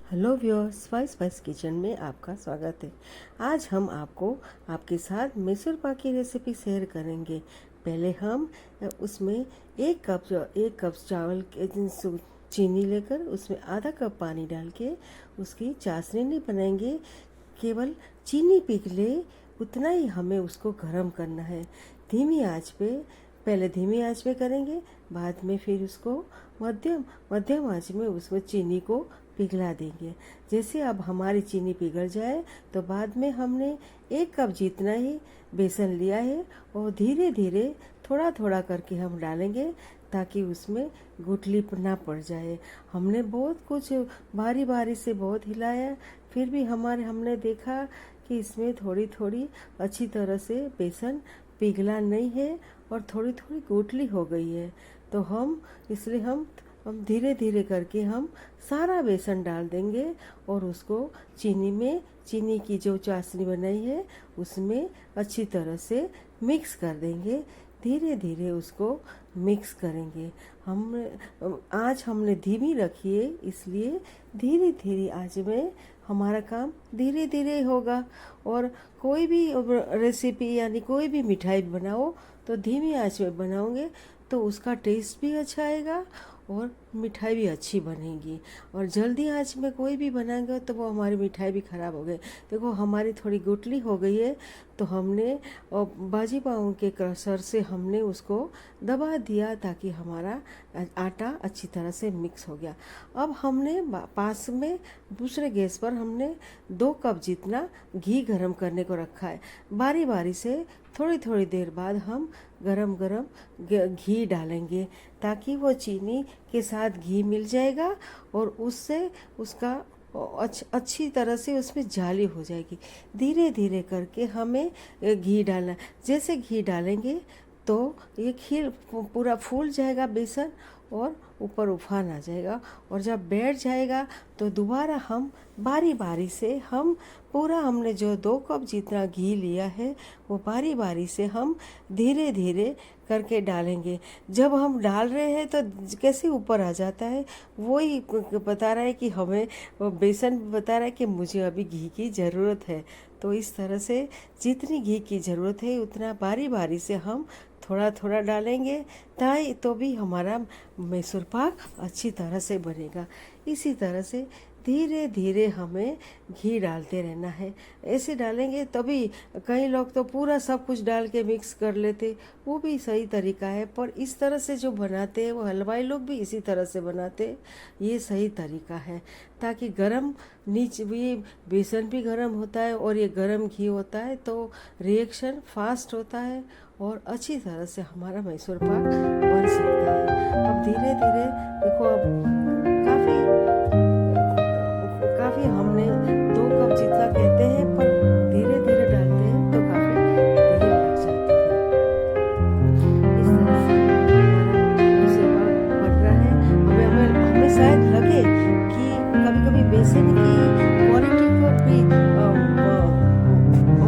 Hello viewers, spice kitchen में आपका स्वागत है। आज हम आपको आपके साथ मैसूर पाक की रेसिपी शेयर करेंगे। पहले हम उसमें एक कप चावल चीनी लेकर उसमें आधा कप पानी डाल के उसकी चाशनी नहीं बनाएंगे। केवल चीनी पिघले उतना ही हमें उसको गर्म करना है। धीमी आंच पे, पहले धीमी आंच पे करेंगे, बाद में फिर उसको मध्यम आंच में उसमें चीनी को पिघला देंगे। जैसे अब हमारी चीनी पिघल जाए तो बाद में हमने एक कप जितना ही बेसन लिया है और धीरे धीरे थोड़ा थोड़ा करके हम डालेंगे ताकि उसमें गुठली ना पड़ जाए। हमने बहुत कुछ बारी बारी से बहुत हिलाया, फिर भी हमने देखा कि इसमें थोड़ी थोड़ी अच्छी तरह से बेसन पिघला नहीं है और थोड़ी थोड़ी गुठली हो गई है। तो इसलिए हम धीरे धीरे करके हम सारा बेसन डाल देंगे और उसको चीनी की जो चाशनी बनाई है उसमें अच्छी तरह से मिक्स कर देंगे। धीरे धीरे उसको मिक्स करेंगे। आँच हमने धीमी रखी है, इसलिए धीरे धीरे आँच में हमारा काम धीरे धीरे होगा। और कोई भी रेसिपी यानी कोई भी मिठाई बनाओ तो धीमी आँच में बनाओगे तो उसका टेस्ट भी अच्छा आएगा और मिठाई भी अच्छी बनेगी। और जल्दी आंच में कोई भी बनाएंगे तो वो हमारी मिठाई भी ख़राब हो गई। देखो हमारी थोड़ी गुठली हो गई है तो हमने बाजी पाव के क्रशर से हमने उसको दबा दिया ताकि हमारा आटा अच्छी तरह से मिक्स हो गया। अब हमने पास में दूसरे गैस पर हमने 2 कप जितना घी गरम करने को रखा है। बारी बारी से थोड़ी थोड़ी देर बाद हम गरम गरम घी डालेंगे ताकि वो चीनी के साथ घी मिल जाएगा और उससे उसका अच्छी तरह से उसमें जाली हो जाएगी। धीरे धीरे करके हमें घी डालना। जैसे घी डालेंगे तो ये खीर पूरा फूल जाएगा बेसन और ऊपर उफान आ जाएगा। और जब बैठ जाएगा तो दोबारा हम बारी बारी से हमने जो 2 कप जितना घी लिया है वो बारी बारी से हम धीरे धीरे करके डालेंगे। जब हम डाल रहे हैं तो कैसे ऊपर आ जाता है, वही बता रहा है कि हमें बेसन बता रहा है कि मुझे अभी घी की ज़रूरत है। तो इस तरह से जितनी घी की ज़रूरत है उतना बारी बारी से हम थोड़ा थोड़ा डालेंगे तो भी हमारा मैसूर पाक अच्छी तरह से बनेगा। इसी तरह से धीरे धीरे हमें घी डालते रहना है। ऐसे डालेंगे तभी, कई लोग तो पूरा सब कुछ डाल के मिक्स कर लेते, वो भी सही तरीका है, पर इस तरह से जो बनाते हैं वो हलवाई लोग भी इसी तरह से बनाते, ये सही तरीका है। ताकि गरम नीचे भी बेसन भी गरम होता है और ये गरम घी होता है तो रिएक्शन फास्ट होता है और अच्छी तरह से हमारा मैसूर पाक बन सकता है। अब धीरे धीरे देखो, अब काफ़ी हमने 2 कप जितना कहते हैं पर धीरे धीरे डालते हैं तो काफ़ी देर लग जाती है। इस तरह से हमारा मैसूर पाक बन रहा है। हमें शायद लगे कि कभी कभी बेसन की क्वालिटी को भी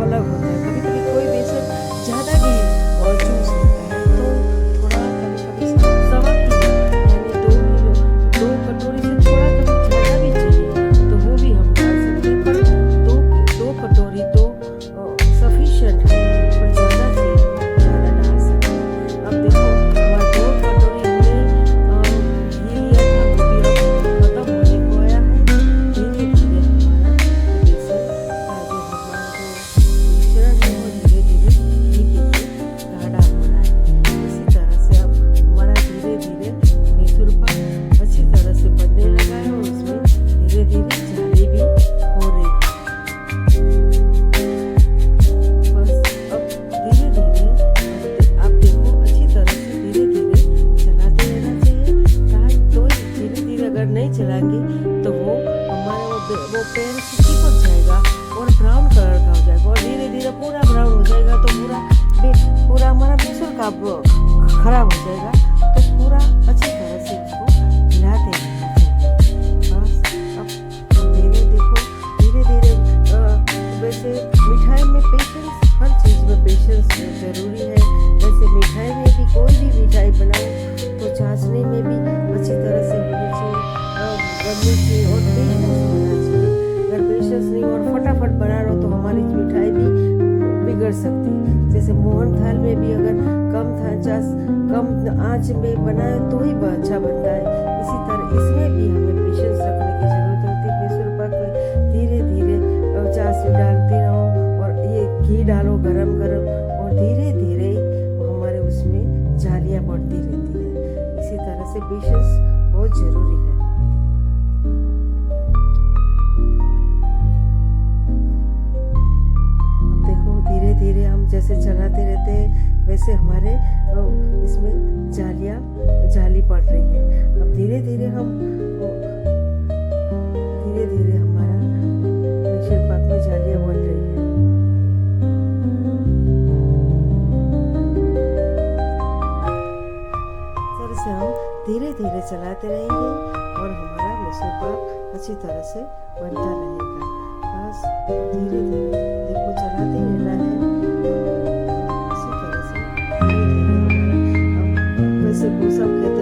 अलग होता है। कभी कभी कोई बेसन ज़्यादा भी चूस लेता है तो थोड़ा कभी कभी 1.25 किलो यानी 2 कटोरी से थोड़ा कभी ज़्यादा भी चाहिए तो वो भी हम डाल सकते हैं। पर दो कटोरी तो सफिशिएंट है, पर ज़्यादा से ज़्यादा डाल सकते हैं। अब देखो हमारा 2 कटोरी हमने घी लिया था वो भी अब खत्म होने को आया है। धीरे धीरे हमारा बेसन का जो हमारा जो मिश्रण है वो धीरे धीरे घी के गाढ़ा हो रहा है। इसी तरह से अब हमारा धीरे धीरे मैसूर पाक अच्छी तरह से बनने लगा है और उसमें धीरे धीरे जाली भी हो रही है। बस अब धीरे धीरे आप देखो अच्छी तरह से धीरे धीरे चलाते रहना चाहिए। तो धीरे धीरे अगर नहीं चलाएंगे तो वो हमारा वो पैन से चिपक जाएगा और ब्राउन कलर का हो जाएगा और धीरे धीरे पूरा ब्राउन हो जाएगा तो पूरा हमारा मैसूर का खराब हो जाएगा। तो पूरा अच्छी तरह से इसको हिलाते रहना चाहिए। बस अब धीरे देखो धीरे धीरे वैसे मिठाई में पेशेंस, हर चीज़ में पेशेंस ज़रूरी है। वैसे मिठाई में भी कोई भी मिठाई बनाओ तो चाशनी में भी अच्छी तरह से होनी चाहिए, बननी चाहिए और पेशेंस पेशेंस नहीं और फटाफट बना रहो तो हमारी मिठाई भी बिगड़ सकती है। जैसे मोहन थाल में भी अगर कम आंच में बनाए तो ही वह अच्छा बनता है, इसी तरह इसमें भी हमें पेशेंस रखने की जरूरत होती है। मैसूर पाक में धीरे धीरे चाशनी डालते रहो और ये घी डालो गरम गरम, और धीरे धीरे हमारे उसमें जालियाँ बढ़ती रहती है। इसी तरह से पेशेंस बहुत जरूरी है। अब देखो धीरे धीरे हम जैसे चलाते रहते हैं वैसे हमारे इसमें जाली पड़ रही है। अब धीरे धीरे हमारा मैसूर पाक में जालियाँ बन रही है। इस तरह से हम धीरे धीरे चलाते रहेंगे और हमारा मैसूर पाक अच्छी तरह से बनता रहेगा। बस धीरे धीरे देखो चलाते रहना है। इसी तरह से धीरे धीरे हमारा, वैसे सब कहते